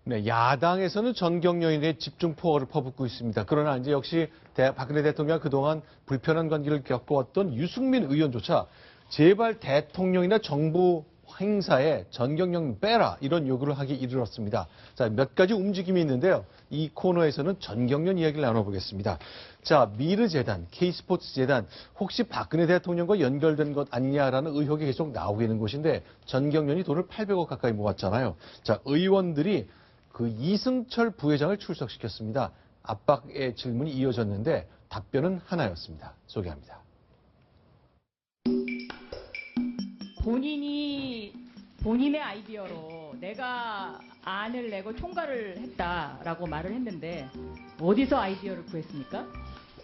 네, 야당에서는 전경련에 집중 포어를 퍼붓고 있습니다. 그러나 이제 역시 박근혜 대통령 그동안 불편한 관계를 겪어왔던 유승민 의원조차 제발 대통령이나 정부 행사에 전경련 빼라 이런 요구를 하기 이르렀습니다. 자, 몇 가지 움직임이 있는데요. 이 코너에서는 전경련 이야기를 나눠보겠습니다. 자, 미르재단, K스포츠재단 혹시 박근혜 대통령과 연결된 것 아니냐라는 의혹이 계속 나오고 있는 곳인데 전경련이 돈을 800억 가까이 모았잖아요. 자, 의원들이 그 이승철 부회장을 출석시켰습니다. 압박의 질문이 이어졌는데 답변은 하나였습니다. 소개합니다. 본인의 아이디어로 내가 안을 내고 총괄을 했다라고 말을 했는데 어디서 아이디어를 구했습니까?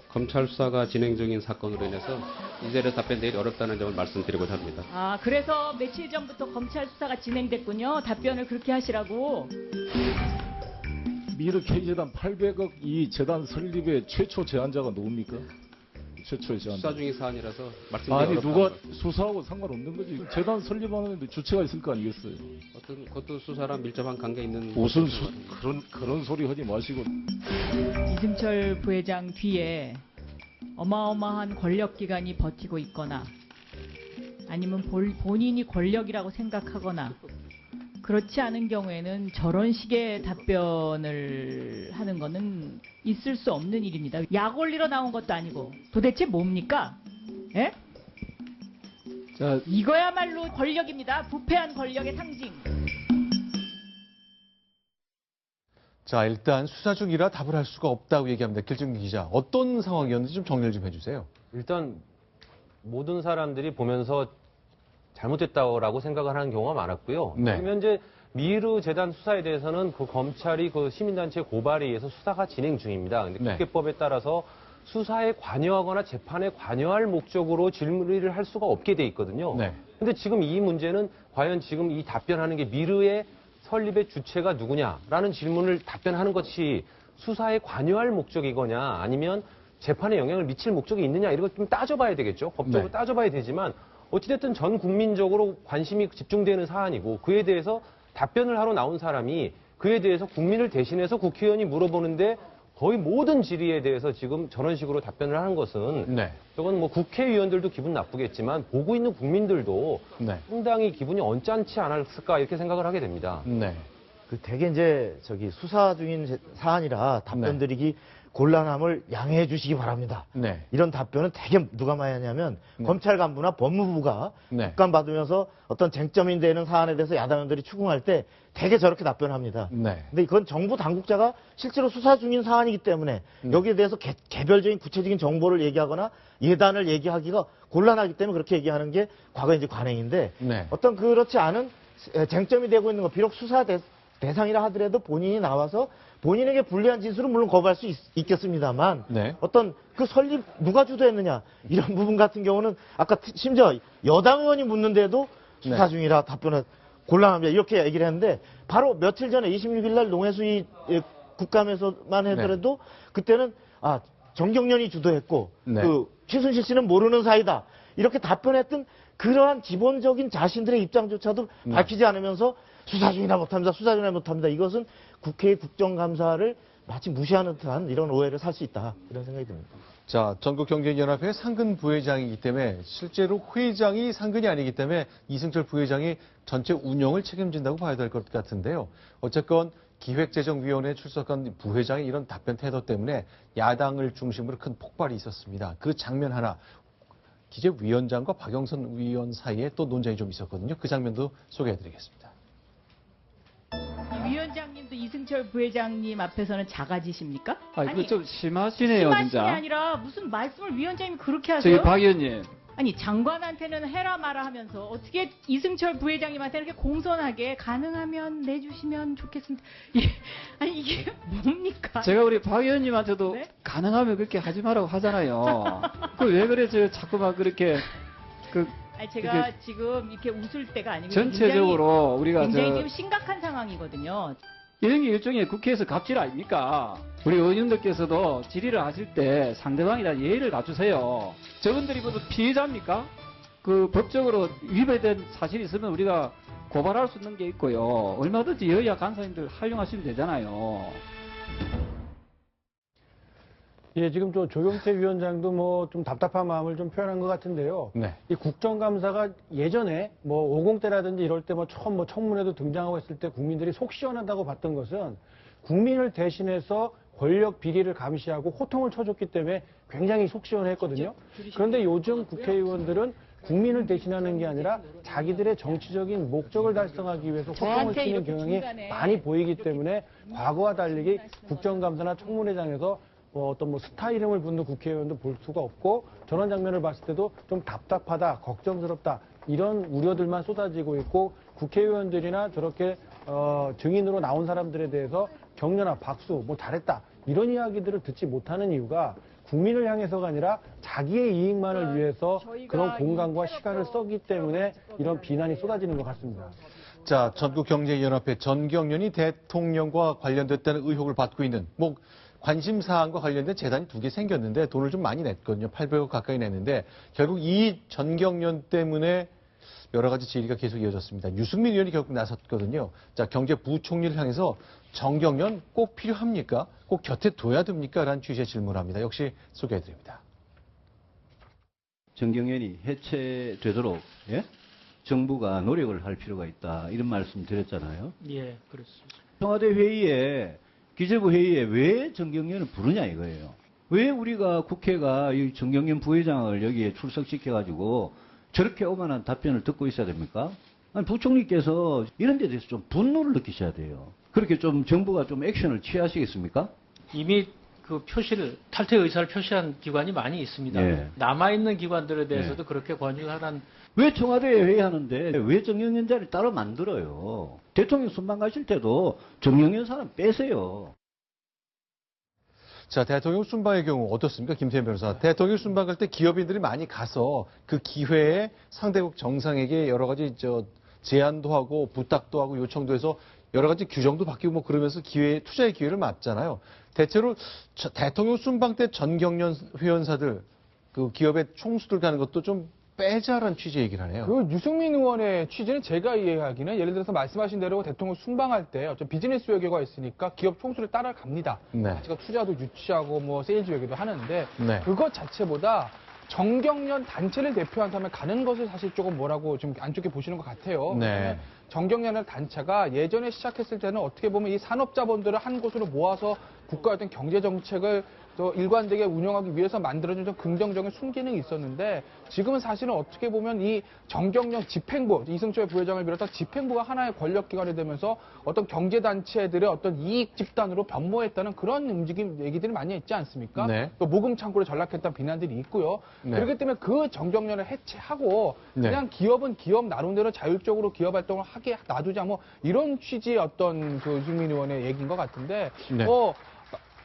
검찰 수사가 진행 중인 사건으로 인해서 이 자리에 답변되기 어렵다는 점을 말씀드리고자 합니다. 아, 그래서 며칠 전부터 검찰 수사가 진행됐군요. 답변을 그렇게 하시라고. 미르 K재단 800억 이 재단 설립의 최초 제안자가 누굽니까? 최초의 제안자. 수사 중인 사안이라서 말씀드리기 아니 어렵다. 누가 수사하고 상관없는 거지. 재단 설립하는데 주체가 있을 거 아니겠어요. 어떤 그것도 수사랑 밀접한 관계 있는 무슨 그런 소리 하지 마시고. 이승철 부회장 뒤에 어마어마한 권력기관이 버티고 있거나 아니면 본인이 권력이라고 생각하거나 그렇지 않은 경우에는 저런 식의 답변을 하는 거는 있을 수 없는 일입니다. 약 올리러 나온 것도 아니고 도대체 뭡니까? 예? 자, 이거야말로 권력입니다. 부패한 권력의 상징. 자, 일단 수사 중이라 답을 할 수가 없다고 얘기합니다. 길정기 기자, 어떤 상황이었는지 좀 정리를 좀 해주세요. 일단 모든 사람들이 보면서 잘못됐다고 생각을 하는 경우가 많았고요. 네. 지금 현재 미르 재단 수사에 대해서는 그 검찰이 그 시민단체 고발에 의해서 수사가 진행 중입니다. 근데 네. 국회법에 따라서 수사에 관여하거나 재판에 관여할 목적으로 질문을 할 수가 없게 돼 있거든요. 네. 근데 지금 이 문제는 과연 지금 이 답변하는 게 미르의 설립의 주체가 누구냐라는 질문을 답변하는 것이 수사에 관여할 목적이거냐 아니면 재판에 영향을 미칠 목적이 있느냐 이런 걸 좀 따져봐야 되겠죠. 법적으로 네. 따져봐야 되지만 어찌됐든 전 국민적으로 관심이 집중되는 사안이고 그에 대해서 답변을 하러 나온 사람이 그에 대해서 국민을 대신해서 국회의원이 물어보는데 거의 모든 질의에 대해서 지금 저런 식으로 답변을 하는 것은 네. 저건 뭐 국회의원들도 기분 나쁘겠지만 보고 있는 국민들도 네. 상당히 기분이 언짢지 않았을까 이렇게 생각을 하게 됩니다. 네. 되게 이제 수사 중인 사안이라 답변 드리기 곤란함을 양해해 주시기 바랍니다. 네. 이런 답변은 되게 누가 많이 하냐면 네. 검찰 간부나 법무부가 네. 국감 받으면서 어떤 쟁점이 되는 사안에 대해서 야당 의원들이 추궁할 때 되게 저렇게 답변합니다. 네. 근데 이건 정부 당국자가 실제로 수사 중인 사안이기 때문에 여기에 대해서 개별적인 구체적인 정보를 얘기하거나 예단을 얘기하기가 곤란하기 때문에 그렇게 얘기하는 게 과거 이제 관행인데 네. 어떤 그렇지 않은 쟁점이 되고 있는 거 비록 수사 대상이라 하더라도 본인이 나와서 본인에게 불리한 진술은 물론 거부할 수 있겠습니다만 네. 어떤 그 설립 누가 주도했느냐 이런 부분 같은 경우는 아까 심지어 여당 의원이 묻는데도 수사 네. 중이라 답변을 곤란합니다. 이렇게 얘기를 했는데 바로 며칠 전에 26일 날 농해수위 국감에서만 하더라도 그때는 정경련이 주도했고 네. 그 최순실 씨는 모르는 사이다. 이렇게 답변했던 그러한 기본적인 자신들의 입장조차도 네. 밝히지 않으면서 수사 중이나 못합니다. 수사 중이나 못합니다. 이것은 국회의 국정감사를 마치 무시하는 듯한 이런 오해를 살 수 있다. 이런 생각이 듭니다. 자, 전국경제연합회 상근 부회장이기 때문에 실제로 회장이 상근이 아니기 때문에 이승철 부회장이 전체 운영을 책임진다고 봐야 될 것 같은데요. 어쨌건 기획재정위원회에 출석한 부회장의 이런 답변 태도 때문에 야당을 중심으로 큰 폭발이 있었습니다. 그 장면 하나, 기재위원장과 박영선 위원 사이에 또 논쟁이 좀 있었거든요. 그 장면도 소개해드리겠습니다. 위원장님도 이승철 부회장님 앞에서는 작아지십니까? 아니, 좀 심하시네요, 심하신 진짜. 게 아니라 무슨 말씀을 위원장님이 그렇게 하세요? 저기 박 의원님. 아니 장관한테는 해라 마라 하면서 어떻게 이승철 부회장님한테 이렇게 공손하게 가능하면 내주시면 좋겠습니다. 아니 이게 뭡니까? 제가 우리 박 의원님한테도 네? 가능하면 그렇게 하지 말라고 하잖아요. 그 왜 그래, 자꾸만 그렇게, 아니 제가 지금 이렇게 웃을 때가 아니고 전체적으로 우리가 굉장히 지금 심각한 상황이거든요. 이런 게 일종의 국회에서 갑질 아닙니까? 우리 의원님들께서도 질의를 하실 때 상대방에 대한 예의를 갖추세요. 저분들이 모두 피해자입니까? 그 법적으로 위배된 사실이 있으면 우리가 고발할 수 있는 게 있고요. 얼마든지 여야 간사님들 활용하시면 되잖아요. 예, 지금 조경태 위원장도 뭐 좀 답답한 마음을 좀 표현한 것 같은데요. 네. 이 국정감사가 예전에 뭐 50 때라든지 이럴 때 뭐 처음 뭐 청문회도 등장하고 했을 때 국민들이 속 시원하다고 봤던 것은 국민을 대신해서 권력 비리를 감시하고 호통을 쳐줬기 때문에 굉장히 속 시원했거든요. 그런데 요즘 국회의원들은 국민을 대신하는 게 아니라 자기들의 정치적인 목적을 달성하기 위해서 호통을 저한테 치는 이렇게 경향이 중간에 많이 보이기 때문에 과거와 달리 국정감사나 청문회장에서 어떤 뭐 스타 이름을 붙는 국회의원도 볼 수가 없고 저런 장면을 봤을 때도 좀 답답하다, 걱정스럽다 이런 우려들만 쏟아지고 있고 국회의원들이나 저렇게 증인으로 나온 사람들에 대해서 격려나 박수, 뭐 잘했다 이런 이야기들을 듣지 못하는 이유가 국민을 향해서가 아니라 자기의 이익만을 위해서 그런 공간과 시간을 썼기 때문에 이런 비난이 쏟아지는 것 같습니다. 자, 전국경제연합회 전경련이 대통령과 관련됐다는 의혹을 받고 있는 뭐 관심 사항과 관련된 재단이 2개 생겼는데 돈을 좀 많이 냈거든요. 800억 가까이 냈는데 결국 이 전경련 때문에 여러 가지 질의가 계속 이어졌습니다. 유승민 의원이 결국 나섰거든요. 자, 경제부총리를 향해서 전경련 꼭 필요합니까? 꼭 곁에 둬야 됩니까? 라는 취지의 질문을 합니다. 역시 소개해드립니다. 전경련이 해체되도록 정부가 노력을 할 필요가 있다. 이런 말씀 드렸잖아요. 예, 그렇습니다. 청와대 회의에 기재부 회의에 왜 전경련을 부르냐 이거예요. 왜 우리가 국회가 이 전경련 부회장을 여기에 출석시켜가지고 저렇게 오만한 답변을 듣고 있어야 됩니까? 아니, 부총리께서 이런 데 대해서 좀 분노를 느끼셔야 돼요. 그렇게 좀 정부가 좀 액션을 취하시겠습니까? 이미 그 탈퇴 의사를 표시한 기관이 많이 있습니다. 예. 남아있는 기관들에 대해서도 예. 그렇게 권유하는. 왜 청와대에 회의하는데 왜 정경련 자리를 따로 만들어요? 대통령 순방 가실 때도 정경련 사람 빼세요. 자, 대통령 순방의 경우 어떻습니까? 김태현 변호사. 대통령 순방 갈 때 기업인들이 많이 가서 그 기회에 상대국 정상에게 여러 가지 제안도 하고 부탁도 하고 요청도 해서 여러 가지 규정도 바뀌고 뭐 그러면서 투자의 기회를 맞잖아요. 대체로 대통령 순방 때 전경련 회원사들 그 기업의 총수들 가는 것도 좀 빼자라는 취지의 얘기를 하네요. 그 유승민 의원의 취지는 제가 이해하기는 예를 들어서 말씀하신 대로 대통령 순방할 때 어떤 비즈니스 외교가 있으니까 기업 총수를 따라갑니다. 네. 제가 투자도 유치하고 뭐 세일즈 외교도 하는데 네. 그것 자체보다 정경련 단체를 대표한 사람이 가는 것을 사실 조금 뭐라고 좀 안 좋게 보시는 것 같아요. 네. 정경련의 단체가 예전에 시작했을 때는 어떻게 보면 이 산업자본들을 한 곳으로 모아서 국가의 어떤 경제정책을 또 일관되게 운영하기 위해서 만들어진 좀 긍정적인 순기능이 있었는데 지금은 사실은 어떻게 보면 이 정경련 집행부, 이승철 부회장을 비롯한 집행부가 하나의 권력기관이 되면서 어떤 경제단체들의 어떤 이익 집단으로 변모했다는 그런 움직임, 얘기들이 많이 있지 않습니까? 네. 또 모금 창구를 전락했다는 비난들이 있고요. 네. 그렇기 때문에 그 정경련을 해체하고 네. 그냥 기업은 기업 나름대로 자율적으로 기업 활동을 하게 놔두자 뭐 이런 취지의 어떤 그 유승민 의원의 얘기인 것 같은데 네.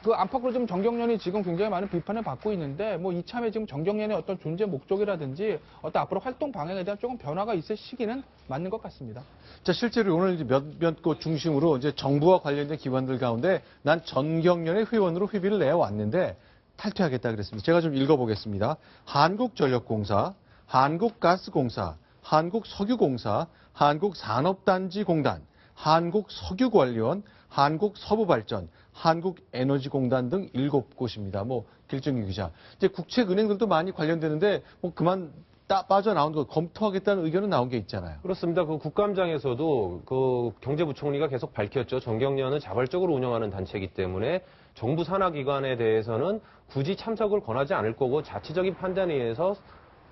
그 안팎으로 좀 정경련이 지금 굉장히 많은 비판을 받고 있는데 뭐 이참에 지금 정경련의 어떤 존재 목적이라든지 어떤 앞으로 활동 방향에 대한 조금 변화가 있을 시기는 맞는 것 같습니다. 자, 실제로 오늘 몇몇 곳 중심으로 이제 정부와 관련된 기관들 가운데 난 전경련의 회원으로 회비를 내왔는데 탈퇴하겠다 그랬습니다. 제가 좀 읽어보겠습니다. 한국전력공사, 한국가스공사, 한국석유공사, 한국산업단지공단, 한국석유관리원, 한국서부발전, 한국에너지공단 등 7곳입니다. 뭐 길정규 기자. 이제 국책은행들도 많이 관련되는데 뭐 그만 빠져나온 거 검토하겠다는 의견은 나온 게 있잖아요. 그렇습니다. 그 국감장에서도 그 경제부총리가 계속 밝혔죠. 전경련은 자발적으로 운영하는 단체이기 때문에 정부 산하기관에 대해서는 굳이 참석을 권하지 않을 거고 자치적인 판단에 의해서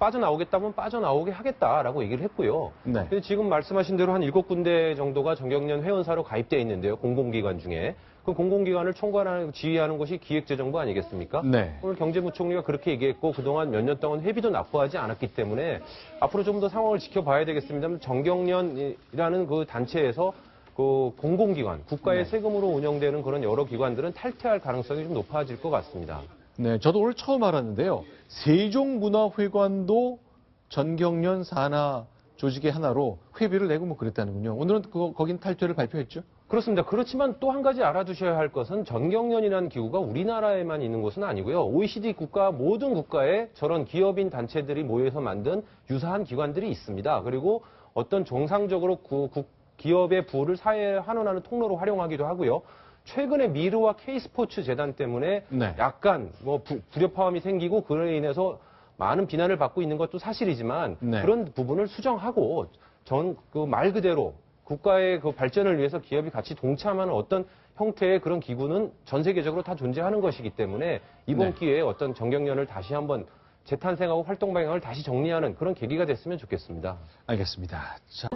빠져나오겠다면 빠져나오게 하겠다라고 얘기를 했고요. 네. 근데 지금 말씀하신 대로 한 7군데 정도가 전경련 회원사로 가입되어 있는데요. 공공기관 중에. 그 공공기관을 총괄하는, 지휘하는 것이 기획재정부 아니겠습니까? 네. 오늘 경제부총리가 그렇게 얘기했고 그동안 몇 년 동안 회비도 납부하지 않았기 때문에 앞으로 좀 더 상황을 지켜봐야 되겠습니다만 정경련이라는 그 단체에서 그 공공기관, 국가의 세금으로 운영되는 그런 여러 기관들은 탈퇴할 가능성이 좀 높아질 것 같습니다. 네, 저도 오늘 처음 알았는데요. 세종문화회관도 전경련 산하 조직의 하나로 회비를 내고 뭐 그랬다는군요. 오늘은 거긴 탈퇴를 발표했죠? 그렇습니다. 그렇지만 또 한 가지 알아두셔야 할 것은 전경련이라는 기구가 우리나라에만 있는 것은 아니고요. OECD 국가 모든 국가에 저런 기업인 단체들이 모여서 만든 유사한 기관들이 있습니다. 그리고 어떤 정상적으로 기업의 부를 사회에 환원하는 통로로 활용하기도 하고요. 최근에 미르와 K스포츠 재단 때문에 네. 약간 뭐 불협화음이 생기고 그로 인해서 많은 비난을 받고 있는 것도 사실이지만 네. 그런 부분을 수정하고 말 그대로 국가의 그 발전을 위해서 기업이 같이 동참하는 어떤 형태의 그런 기구는 전 세계적으로 다 존재하는 것이기 때문에 이번 네. 기회에 어떤 정경련을 다시 한번 재탄생하고 활동 방향을 다시 정리하는 그런 계기가 됐으면 좋겠습니다. 알겠습니다. 자.